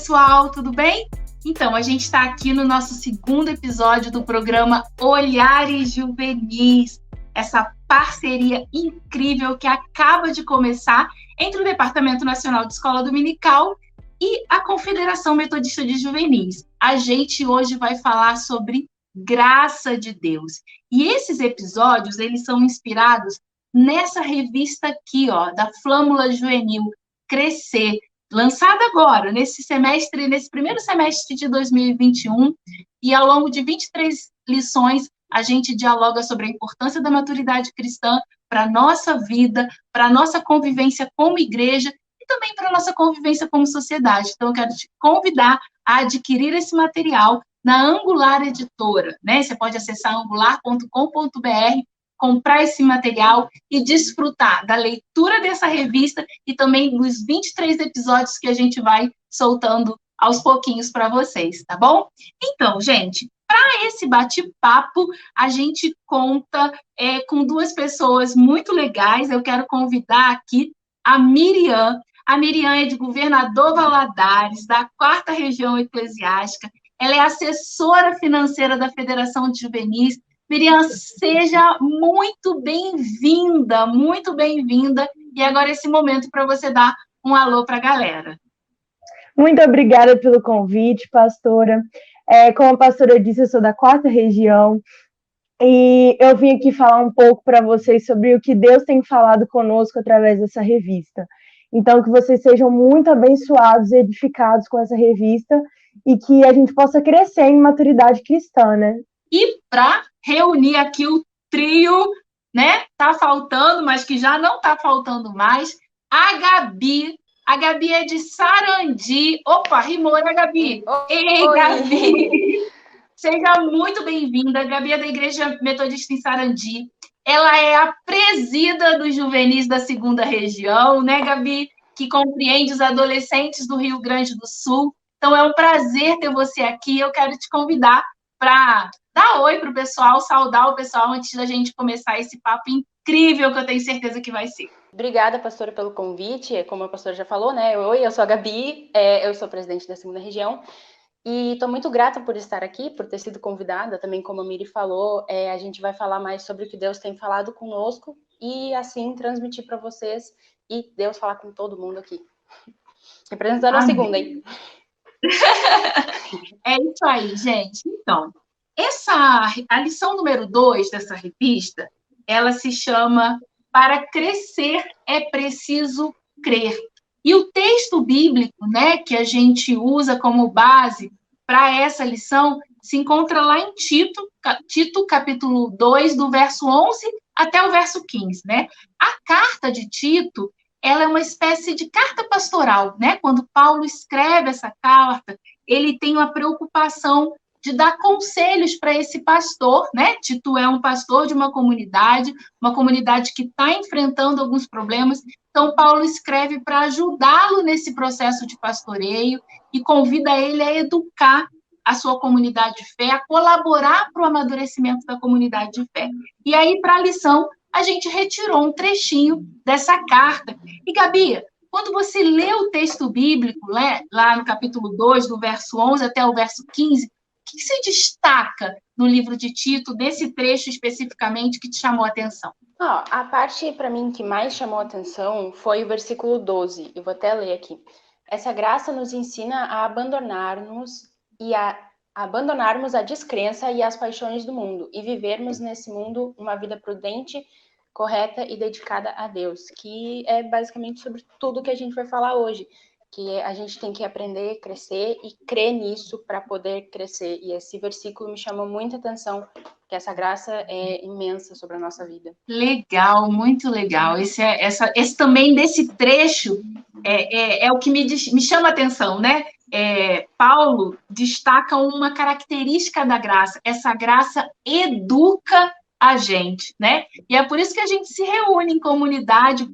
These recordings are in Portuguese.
pessoal, tudo bem? Então, a gente está aqui no nosso segundo episódio do programa Olhares Juvenis, essa parceria incrível que acaba de começar entre o Departamento Nacional de Escola Dominical e a Confederação Metodista de Juvenis. A gente hoje vai falar sobre graça de Deus. E esses episódios, eles são inspirados nessa revista aqui, ó, da Flâmula Juvenil, Crescer, lançada agora, nesse primeiro semestre de 2021, e ao longo de 23 lições, a gente dialoga sobre a importância da maturidade cristã para a nossa vida, para a nossa convivência como igreja e também para a nossa convivência como sociedade. Então, eu quero te convidar a adquirir esse material na Angular Editora, né? Você pode acessar angular.com.br, comprar esse material e desfrutar da leitura dessa revista e também dos 23 episódios que a gente vai soltando aos pouquinhos para vocês, tá bom? Então, gente, para esse bate-papo, a gente conta com duas pessoas muito legais. Eu quero convidar aqui a Miriam. A Miriam é de Governador Valadares, da 4ª Região Eclesiástica. Ela é assessora financeira da Federação de Juvenis. Miriam, seja muito bem-vinda, muito bem-vinda. E agora esse momento para você dar um alô para a galera. Muito obrigada pelo convite, pastora. Como a pastora disse, eu sou da 4ª Região e eu vim aqui falar um pouco para vocês sobre o que Deus tem falado conosco através dessa revista. Então, que vocês sejam muito abençoados e edificados com essa revista e que a gente possa crescer em maturidade cristã, né? E para reunir aqui o trio, né? Tá faltando, mas que já não tá faltando mais, a Gabi. A Gabi é de Sarandi. Opa, rimou, né, Gabi? Ei, Oi. Gabi! Seja muito bem-vinda. A Gabi é da Igreja Metodista em Sarandi. Ela é a presida dos juvenis da 2ª Região, né, Gabi? Que compreende os adolescentes do Rio Grande do Sul. Então, é um prazer ter você aqui. Eu quero te convidar para dar oi para o pessoal, saudar o pessoal antes da gente começar esse papo incrível que eu tenho certeza que vai ser. Obrigada, pastora, pelo convite. Como a pastora já falou, né? Oi, eu sou a Gabi, eu sou presidente da 2ª Região e estou muito grata por estar aqui, por ter sido convidada. Também, como a Miri falou, a gente vai falar mais sobre o que Deus tem falado conosco e, assim, transmitir para vocês e Deus falar com todo mundo aqui. Representando a 2ª, hein? É isso aí, gente. Então, a lição número 2 dessa revista, ela se chama Para Crescer é Preciso Crer. E o texto bíblico, né, que a gente usa como base para essa lição se encontra lá em Tito, capítulo 2, do verso 11 até o verso 15, né? A carta de Tito, ela é uma espécie de carta pastoral, né? Quando Paulo escreve essa carta, ele tem uma preocupação de dar conselhos para esse pastor, né? Tito é um pastor de uma comunidade que está enfrentando alguns problemas. Então, Paulo escreve para ajudá-lo nesse processo de pastoreio e convida ele a educar a sua comunidade de fé, a colaborar para o amadurecimento da comunidade de fé. E aí, para a lição, a gente retirou um trechinho dessa carta. E, Gabi, quando você lê o texto bíblico, né, lá no capítulo 2, do verso 11 até o verso 15, o que você destaca no livro de Tito, desse trecho especificamente, que te chamou a atenção? A parte, para mim, que mais chamou a atenção foi o versículo 12. Eu vou até ler aqui. Essa graça nos ensina a abandonarmos a descrença e as paixões do mundo e vivermos nesse mundo uma vida prudente, correta e dedicada a Deus, que é basicamente sobre tudo que a gente vai falar hoje, que a gente tem que aprender, crescer e crer nisso para poder crescer. E esse versículo me chamou muita atenção, que essa graça é imensa sobre a nossa vida. Legal, muito legal. Esse também desse trecho é o que me chama a atenção, né? Paulo destaca uma característica da graça. Essa graça educa a gente, né? E é por isso que a gente se reúne em comunidade,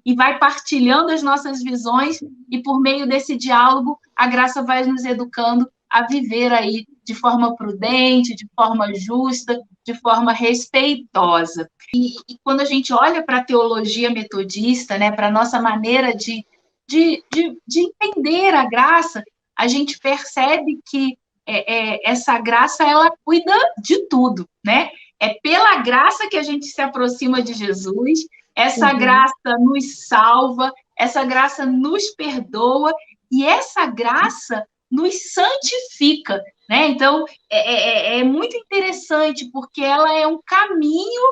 e vai partilhando as nossas visões, e por meio desse diálogo, a graça vai nos educando a viver aí de forma prudente, de forma justa, de forma respeitosa. E quando a gente olha para a teologia metodista, né, para a nossa maneira de entender a graça, a gente percebe que essa graça, ela cuida de tudo, né? É pela graça que a gente se aproxima de Jesus, essa graça nos salva, essa graça nos perdoa, e essa graça nos santifica, né? Então, é muito interessante, porque ela é um caminho,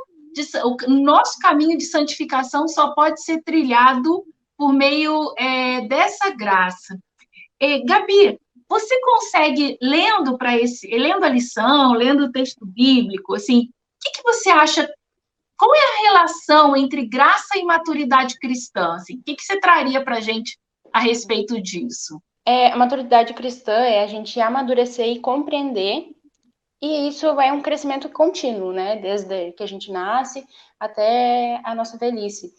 o nosso caminho de santificação só pode ser trilhado por meio dessa graça. Gabi, você consegue, lendo a lição, lendo o texto bíblico, assim, o que você acha? Qual é a relação entre graça e maturidade cristã? Assim, o que você traria para a gente a respeito disso? A maturidade cristã é a gente amadurecer e compreender, e isso é um crescimento contínuo, né? Desde que a gente nasce até a nossa velhice.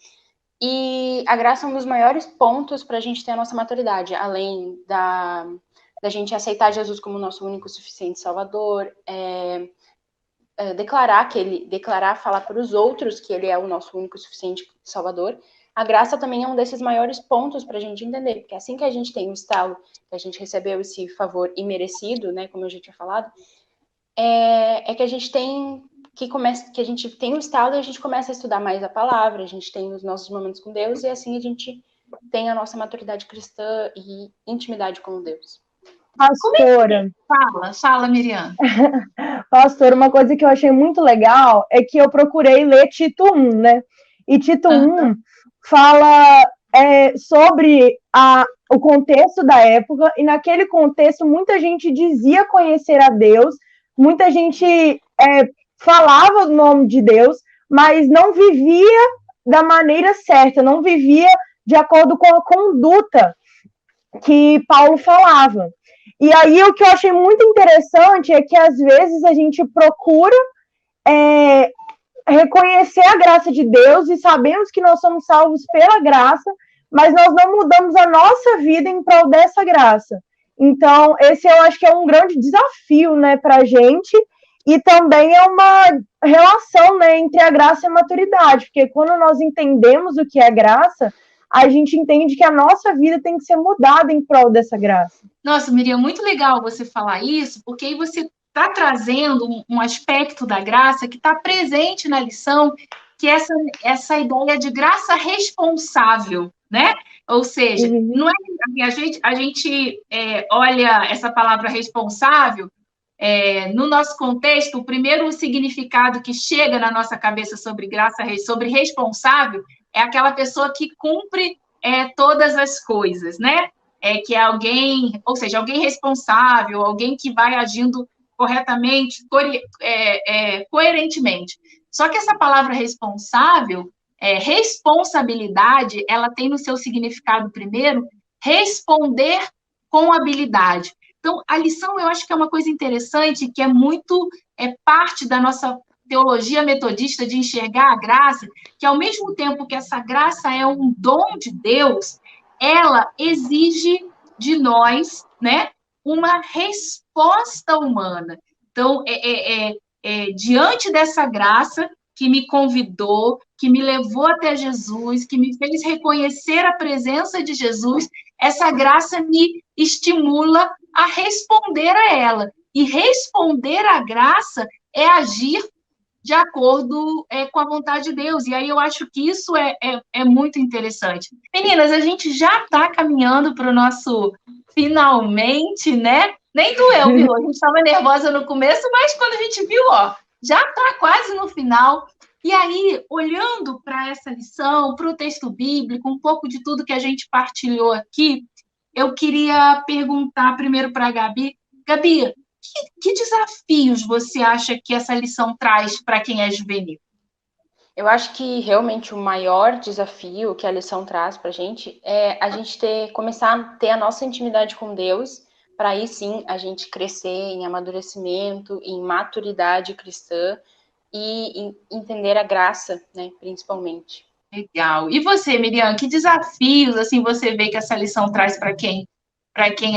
E a graça é um dos maiores pontos para a gente ter a nossa maturidade, além da gente aceitar Jesus como nosso único suficiente Salvador, falar para os outros que ele é o nosso único suficiente Salvador. A graça também é um desses maiores pontos para a gente entender, porque assim que a gente tem o estalo, que a gente recebeu esse favor imerecido, né, como eu já tinha falado, que a gente tem que a gente tem o estalo e a gente começa a estudar mais a palavra, a gente tem os nossos momentos com Deus, e assim a gente tem a nossa maturidade cristã e intimidade com Deus. Pastora. Fala, Miriam. Pastora, uma coisa que eu achei muito legal é que eu procurei ler Tito 1, né? E Tito 1 fala sobre o contexto da época, e naquele contexto muita gente dizia conhecer a Deus, muita gente falava o nome de Deus, mas não vivia da maneira certa, não vivia de acordo com a conduta que Paulo falava. E aí o que eu achei muito interessante é que às vezes a gente procura reconhecer a graça de Deus e sabemos que nós somos salvos pela graça, mas nós não mudamos a nossa vida em prol dessa graça. Então, esse eu acho que é um grande desafio, né, para a gente, e também é uma relação, né, entre a graça e a maturidade, porque quando nós entendemos o que é graça, a gente entende que a nossa vida tem que ser mudada em prol dessa graça. Nossa, Miriam, muito legal você falar isso, porque aí você está trazendo um aspecto da graça que está presente na lição, que é essa ideia de graça responsável, né? Ou seja, não é a gente olha essa palavra responsável, no nosso contexto, o primeiro significado que chega na nossa cabeça sobre graça, sobre responsável, é aquela pessoa que cumpre todas as coisas, né? Que é alguém, ou seja, alguém responsável, alguém que vai agindo corretamente, coerentemente. Só que essa palavra responsável, responsabilidade, ela tem no seu significado primeiro, responder com habilidade. Então, a lição, eu acho que é uma coisa interessante, que é muito parte da nossa teologia metodista de enxergar a graça, que ao mesmo tempo que essa graça é um dom de Deus, ela exige de nós, né, uma resposta humana. Então, diante dessa graça que me convidou, que me levou até Jesus, que me fez reconhecer a presença de Jesus, essa graça me estimula a responder a ela. E responder à graça é agir de acordo com a vontade de Deus. E aí eu acho que isso é muito interessante. Meninas, a gente já está caminhando para o nosso finalmente, né? Nem doeu, viu? A gente estava nervosa no começo, mas quando a gente viu, já está quase no final. E aí, olhando para essa lição, para o texto bíblico, um pouco de tudo que a gente partilhou aqui, eu queria perguntar primeiro para a Gabi. Gabi, que desafios você acha que essa lição traz para quem é juvenil? Eu acho que realmente o maior desafio que a lição traz para a gente é a gente começar a ter a nossa intimidade com Deus, para aí sim a gente crescer em amadurecimento, em maturidade cristã e em entender a graça, né, principalmente. Legal. E você, Miriam, que desafios assim você vê que essa lição traz para quem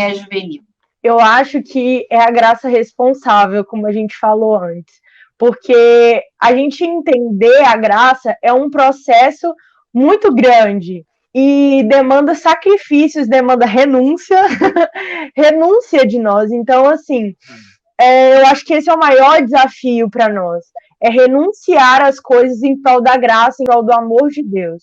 é juvenil? Eu acho que é a graça responsável, como a gente falou antes, porque a gente entender a graça é um processo muito grande e demanda sacrifícios, demanda renúncia, renúncia de nós. Então, assim, eu acho que esse é o maior desafio para nós, é renunciar às coisas em prol da graça, em prol do amor de Deus.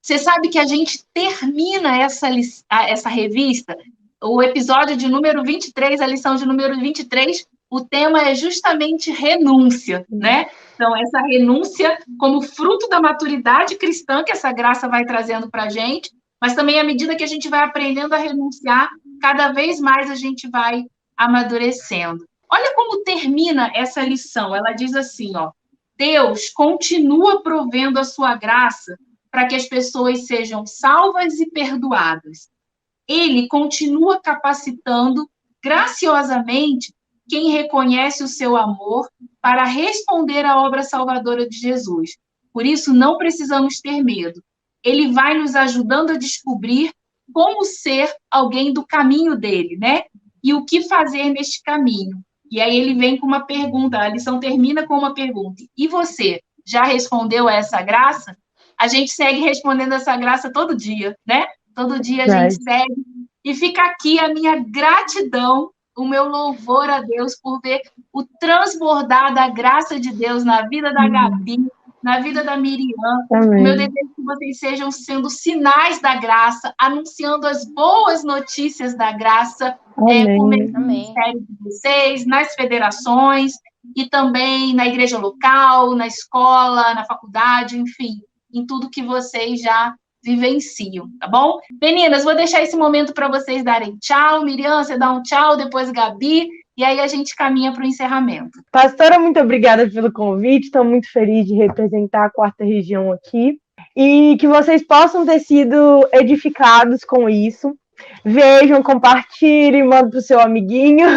Você sabe que a gente termina essa revista, o episódio de número 23, a lição de número 23, o tema é justamente renúncia, né? Então, essa renúncia como fruto da maturidade cristã que essa graça vai trazendo para a gente, mas também à medida que a gente vai aprendendo a renunciar, cada vez mais a gente vai amadurecendo. Olha como termina essa lição. Ela diz assim, ó, Deus continua provendo a sua graça para que as pessoas sejam salvas e perdoadas. Ele continua capacitando graciosamente quem reconhece o seu amor para responder à obra salvadora de Jesus. Por isso, não precisamos ter medo. Ele vai nos ajudando a descobrir como ser alguém do caminho dele, né? E o que fazer neste caminho. E aí ele vem com uma pergunta, a lição termina com uma pergunta. E você, já respondeu a essa graça? A gente segue respondendo essa graça todo dia, né? Todo dia a gente segue. E fica aqui a minha gratidão, o meu louvor a Deus por ver o transbordar da graça de Deus na vida da Gabi, na vida da Miriam. Amém. O meu desejo é que vocês sejam sendo sinais da graça, anunciando as boas notícias da graça, por meio do ministério de vocês, nas federações, e também na igreja local, na escola, na faculdade, enfim, em tudo que vocês já vivenciam, tá bom? Meninas, vou deixar esse momento para vocês darem tchau. Miriam, você dá um tchau, depois Gabi, e aí a gente caminha para o encerramento. Pastora, muito obrigada pelo convite, estou muito feliz de representar a 4ª região aqui, e que vocês possam ter sido edificados com isso. Vejam, compartilhem, mandem para o seu amiguinho.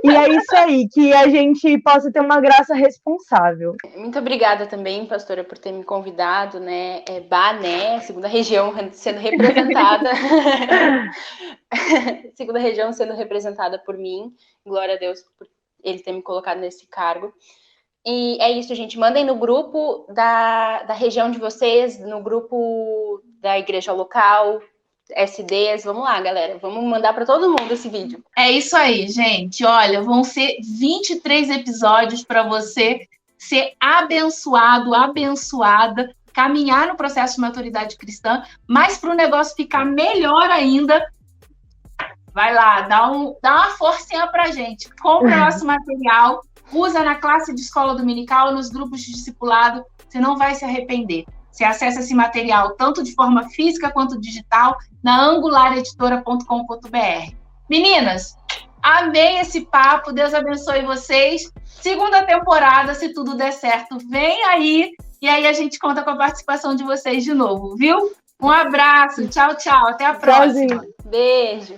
E é isso aí, que a gente possa ter uma graça responsável. Muito obrigada também, pastora, por ter me convidado, né? Bané, 2ª região sendo representada. 2ª região sendo representada por mim. Glória a Deus por ele ter me colocado nesse cargo. E é isso, gente. Mandem no grupo da região de vocês, no grupo da igreja local, SDs, vamos lá, galera, vamos mandar para todo mundo esse vídeo. É isso aí, gente, olha, vão ser 23 episódios para você ser abençoado, abençoada, caminhar no processo de maturidade cristã, mas para o negócio ficar melhor ainda, vai lá, dá uma forcinha pra gente, compra nosso material, usa na classe de escola dominical, nos grupos de discipulado, você não vai se arrepender. Você acessa esse material tanto de forma física quanto digital na angulareditora.com.br. Meninas, amei esse papo, Deus abençoe vocês. 2ª temporada, se tudo der certo, vem aí. E aí a gente conta com a participação de vocês de novo, viu? Um abraço, tchau, tchau, até a próxima. Beijo.